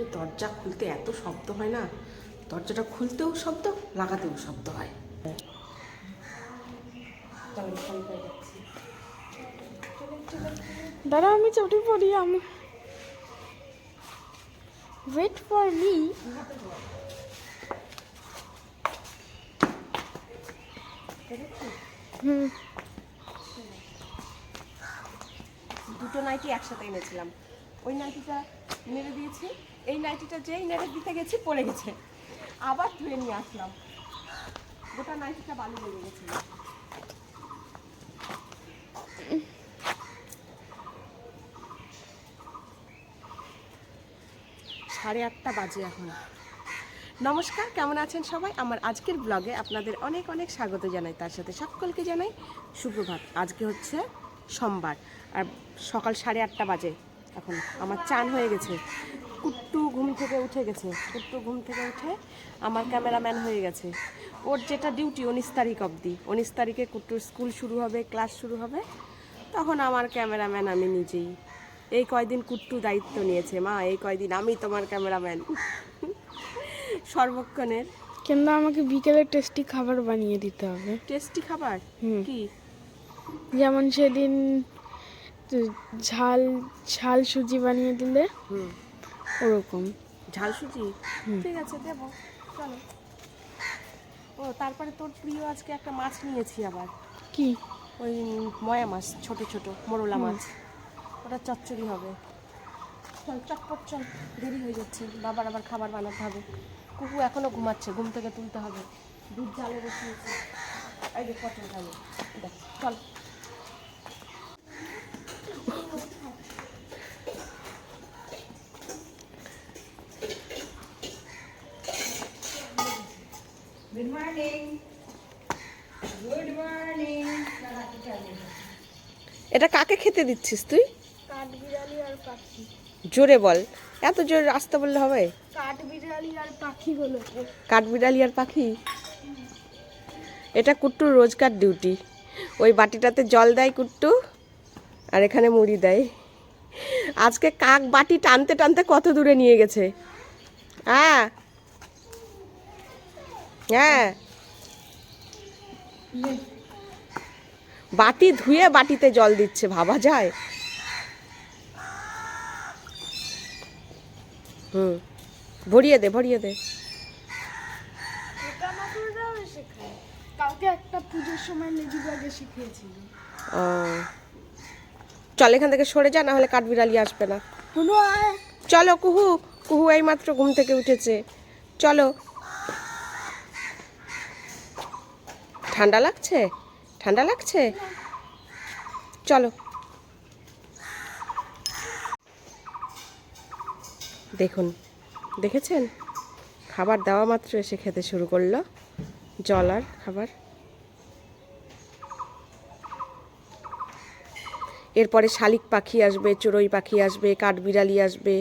এই দরজা খুলতে এত শব্দ হয় না, দরজাটা খুলতেও শব্দ, লাগাতেও শব্দ হয়। দাঁড়া আমি চটি পড়ি আমি। Wait for me. দুটো নাইটি একসাথে এনেছিলাম, ওই নাইটিটা নেড়ে দিয়েছি, এই নাইটিটা যেই নেড়ে দিতে গেছি পড়ে গেছে, আবার ধুয়ে নিয়ে আসলাম, গোটা নাইটিটা বালি লেগে গেছিল। 8:30 বাজে এখন। নমস্কার, কেমন আছেন সবাই? আমার আজকের ব্লগে আপনাদের অনেক অনেক স্বাগত জানাই, তার সাথে সকলকে জানাই সুপ্রভাত। আজকে হচ্ছে সোমবার আর সকাল 8:30 বাজে এখন। আমার চান হয়ে গেছে, কুট্টু ঘুম থেকে উঠে গেছে, কুট্টু ঘুম থেকে উঠে আমার ক্যামেরাম্যান হয়ে গেছে। ওর যেটা ডিউটি 19 তারিখ অবধি, 19 তারিখে কুট্টুর স্কুল শুরু হবে, ক্লাস শুরু হবে, তখন আমার ক্যামেরাম্যান আমি নিজেই। এই কয়দিন কুট্টু দায়িত্ব নিয়েছে, মা এই কয়দিন আমি তোমার ক্যামেরাম্যান সর্বক্ষণের। কিন্তু আমাকে বিকেলে টেস্টি খাবার বানিয়ে দিতে হবে। টেস্টি খাবার কি? যেমন সেদিন ঝাল ঝাল সুজি বানিয়ে দিলে ওরকম। ঝাল সুজি? ঠিক আছে, দেবো, চলো। ও তারপরে তোর প্রিয় আজকে একটা মাছ নিয়েছি আবার। কি? ওই ময়া মাছ, ছোট ছোট মোরলা মাছ, ওটা চচ্চড়ি হবে। চল চটপট চল, দেরি হয়ে যাচ্ছে, বাবার আবার খাবার বানাতে হবে। কুকু এখনো ঘুমাচ্ছে, ঘুম থেকে তুলতে হবে। দুধ জালে বসিয়েছি, এই যে পটল জালে, দেখ চল। Good morning, good morning. এটা কাকে খেতে দিচ্ছিস তুই? কাঠবিড়ালি আর পাখি। জোরে বল, এত জোরে আসতে বললে হবে? কাঠবিড়ালি আর পাখি বলো। কাঠবিড়ালি আর পাখি? এটা কুট্টুর রোজকার ডিউটি। ওই বাটিটাতে জল দেয় কুট্টু, আর এখানে মুড়ি দেয়। আজকে কাক বাটি টানতে টানতে কত দূরে নিয়ে গেছে। হ্যাঁ হ্যাঁ, বাটি ধুয়ে বাটিতে জল দিচ্ছে, ভাবা যায়? ভরিয়ে দে, ভরিয়ে দে। কালকে একটা পুজোর সময় লেজু গাছ শিখিয়েছিল। ও চল, এখান থেকে সরে যা, না হলে কাঠবিড়ালি আসবে না। চলো কুহু, কুহু এইমাত্র ঘুম থেকে উঠেছে, চলো। ঠান্ডা লাগছে? ঠান্ডা লাগছে, চলো। দেখুন, দেখেছেন? খাবার দেওয়া মাত্র এসে খেতে শুরু করলো, জল আর খাবার। এরপরে শালিক পাখি আসবে, চড়ুই পাখি আসবে, কাঠবিড়ালি আসবে,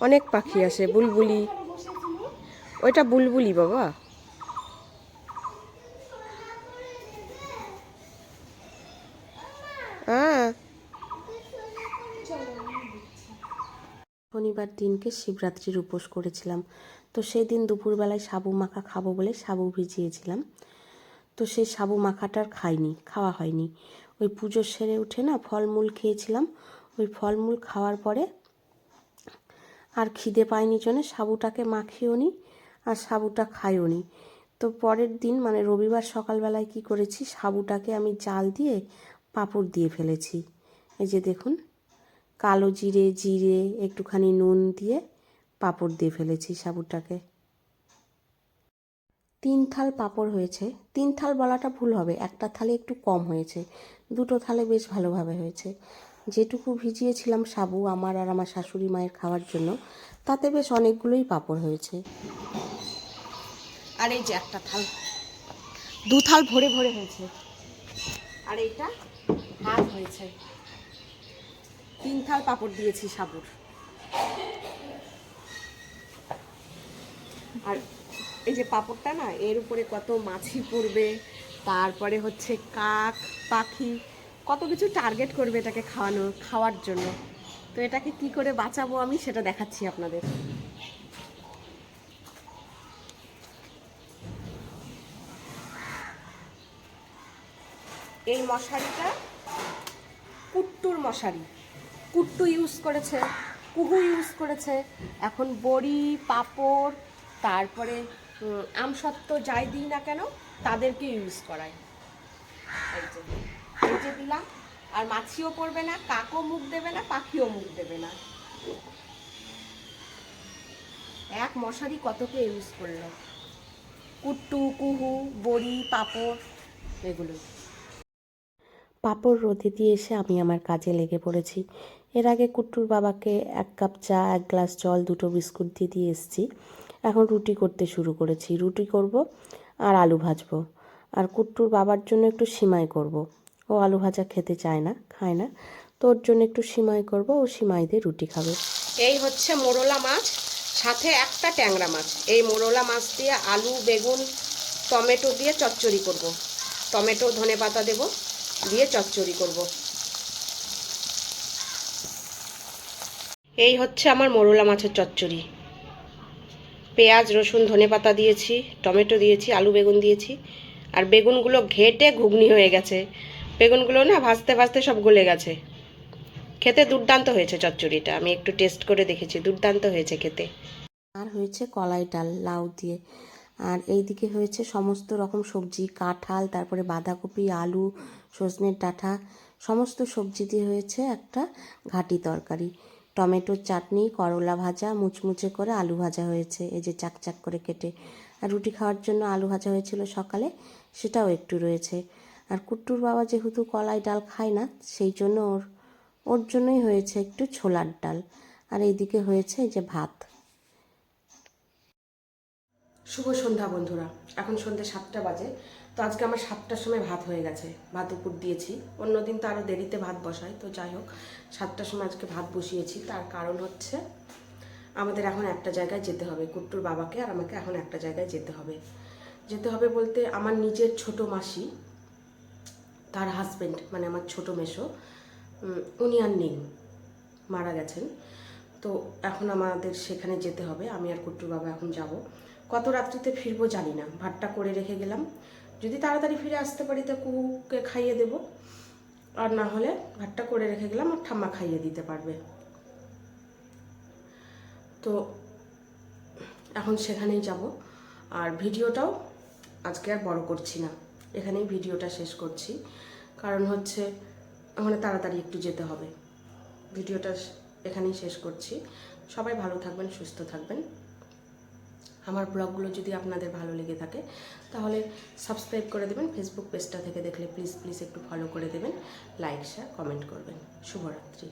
অনেক পাখি আসে। বুলবুলি, ওইটা বুলবুলি বাবা। হ্যাঁ, শনিবার দিনকে শিবরাত্রির উপোস করেছিলাম, তো সেই দিন দুপুরবেলায় সাবু মাখা খাবো বলে সাবু ভিজিয়েছিলাম। তো সেই সাবু মাখাটার খাইনি, খাওয়া হয়নি। ওই পুজো সেরে উঠে না ফলমূল খেয়েছিলাম, ওই ফলমূল খাওয়ার পরে আর খিদে পায়নি জন্য সাবুটাকে মাখিও নি আর সাবুটা খাইও নি। তো পরের দিন মানে রবিবার সকালবেলায় কি করেছি, সাবুটাকে আমি জাল দিয়ে পাঁপড় দিয়ে ফেলেছি। এই যে দেখুন, কালো জিরে, জিরে, একটুখানি নুন দিয়ে পাঁপড় দিয়ে ফেলেছি সাবুটাকে। 3 থাল পাঁপড় হয়েছে। 3 থাল বলাটা ভুল হবে, একটা থালে একটু কম হয়েছে, দুটো থালে বেশ ভালোভাবে হয়েছে। যেটুকু ভিজিয়েছিলাম সাবু আমার আর আমার শাশুড়ি মায়ের খাওয়ার জন্য, তাতে বেশ অনেকগুলোই পাঁপড় হয়েছে। আর এই যে একটা থাল, 2 থাল ভরে ভরে হয়েছে, আর এইটা হাফ হয়েছে। 3 থাল পাঁপড় দিয়েছি সাবুর। আর এই যে পাঁপড়টা না, এর উপরে কত মাছি পড়বে, তারপরে হচ্ছে কাক পাখি, কত কিছু টার্গেট করবে এটাকে খাওয়ার জন্য। তো এটাকে কি করে বাঁচাবো আমি সেটা দেখাচ্ছি আপনাদের। এই মশারিটা কুট্টুর মশারি, কুট্টু ইউজ করেছে, কুহু ইউজ করেছে, এখন বড়ি পাঁপড় তারপরে আমসত্ত্ব যাই দিই না কেন তাদেরকে ইউজ করায়। এই যে দিলাম, আর মাছিও পড়বে না, কাকও মুখ দেবে না, পাখিও মুখ দেবে না। এক মশারি কতকে ইউজ করলো, কুট্টু কুহু বড়ি পাঁপড় এগুলো। পাঁপড় রোদে দিয়ে এসে আমি আমার কাজে লেগে পড়েছি। এর আগে কুট্টুর বাবাকে 1 কাপ চা 1 গ্লাস জল 2টো বিস্কুট দিয়ে এসেছি। এখন রুটি করতে শুরু করেছি। রুটি করব আর আলু ভাজবো, আর কুট্টুর বাবার জন্য একটু সিমাই করব। ও আলু ভাজা খেতে চায় না, খায় না, তো ওর জন্য একটু সিমাই করব, ও সিমাই দিয়ে রুটি খাবে। এই হচ্ছে মোরলা মাছ, সাথে একটা ট্যাংরা মাছ। এই মোরলা মাছ দিয়ে আলু বেগুন টমেটো দিয়ে চচ্চড়ি করব। টমেটো ধনেপাতা দেব, দিয়ে চচ্চড়ি করব। এই হচ্ছে আমার মোরলা মাছের চচ্চড়ি। পেঁয়াজ রসুন ধনেপাতা দিয়েছি, টমেটো দিয়েছি, আলু বেগুন দিয়েছি, আর বেগুনগুলো ঘেটে ঘুগনি হয়ে গেছে। বেগুনগুলো না ভাজতে ভাজতে সব গলে গেছে। খেতে দুর্দান্ত হয়েছে চচ্চড়িটা, আমি একটু টেস্ট করে দেখেছি, দুর্দান্ত হয়েছে খেতে। আর হয়েছে কলাই ডাল লাউ দিয়ে, আর এইদিকে হয়েছে সমস্ত রকম সবজি, কাঁঠাল, তারপরে বাঁধাকপি, আলু, সজনের ডাঁটা, সমস্ত সবজি দিয়ে হয়েছে একটা ঘাটি তরকারি। টমেটোর চাটনি, করলা ভাজা, মুচমুচে করে আলু ভাজা হয়েছে এই যে চাকচাক করে কেটে। আর রুটি খাওয়ার জন্য আলু ভাজা হয়েছিল সকালে, সেটাও একটু রয়েছে। আর কুট্টুর বাবা যেহেতু কলাই ডাল খায় না, সেই জন্য ওর জন্যই হয়েছে একটু ছোলার ডাল। আর এইদিকে হয়েছে এই যে ভাত। শুভ সন্ধ্যা বন্ধুরা, এখন সন্ধ্যে 7টা বাজে। তো আজকে আমার 7টার সময় ভাত হয়ে গেছে, ভাত উপর দিয়েছি। অন্যদিন তো আরও দেরিতে ভাত বসাই, তো যাই হোক 7টার সময় আজকে ভাত বসিয়েছি। তার কারণ হচ্ছে আমাদের এখন একটা জায়গায় যেতে হবে, কুট্টুর বাবাকে আর আমাকে এখন একটা জায়গায় যেতে হবে। যেতে হবে বলতে আমার নিজের ছোট মাসি, তার হাজব্যান্ড মানে আমার ছোট মেসো, উনি আর নেই, মারা গেছেন। তো এখন আমাদের সেখানে যেতে হবে। আমি আর কুট্টুর বাবা এখন যাব। কত রাত্রিতে ফিরবো জানি না, ভাতটা করে রেখে গেলাম। যদি তাড়াতাড়ি ফিরে আসতে পারি তো কুকুকে খাইয়ে দেব, আর না হলে ভাতটা করে রেখে গেলাম, আর ঠাম্মা খাইয়ে দিতে পারবে। তো এখন সেখানেই যাব। আর ভিডিওটাও আজকে আর বড় করছি না, এখানেই ভিডিওটা শেষ করছি। কারণ হচ্ছে ওখানে তাড়াতাড়ি একটু যেতে হবে। ভিডিওটা এখানেই শেষ করছি। সবাই ভালো থাকবেন, সুস্থ থাকবেন। আমার ব্লগগুলো যদি আপনাদের ভালো লেগে থাকে তাহলে সাবস্ক্রাইব করে দেবেন। ফেসবুক পেজটা থেকে দেখলে প্লিজ একটু ফলো করে দেবেন, লাইক শেয়ার কমেন্ট করবেন। শুভরাত্রি।